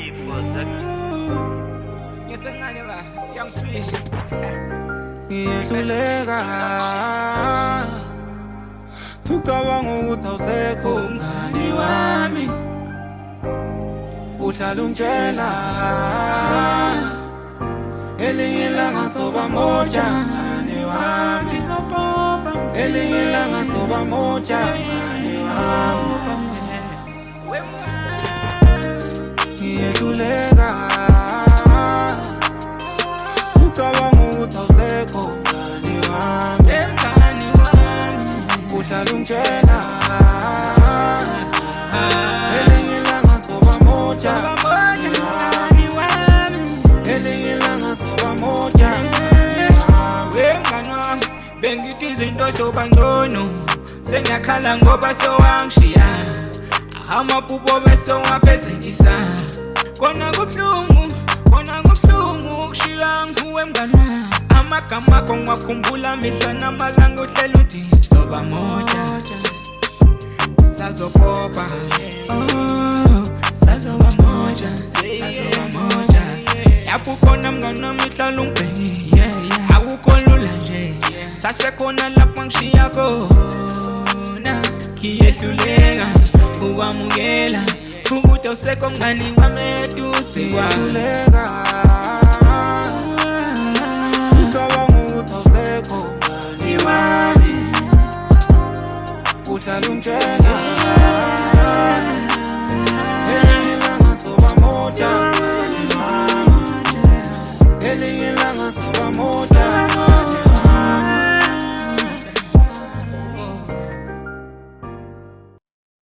breathe for a second. Young Free. Ngiyehluleka Tucabanga ukuthi awusekho mngani wami Uhlala ungitshela Elinye ilanga soba moja mngani wami Elinye ilanga soba moja mngani wami Ngiyehluleka Tucabanga ukuthi awusekho mngani wami Uhlala ungitshela Elinye ilanga soba moja mngani wami Elinye ilanga soba moja Wengani wami bengithi izinto soba ngcono Sengiyakhala ngoba sowangishiya Amaphupho bese wafezekisa Kona kubuhlungu ukushiya nguwe mngani wami Amagama akho ngiwakhumbula mihla namalanga uhlela uthi soba moja Sazopopa sazoba moja Lapho khona mngani wami hlala ungibheke Akukho lula nje Sasekhona lapho ngishiya khona Ngiyehluleka ukwamukela ukuthi awusekho mngani wami eduze kwami Uhlala ungitshela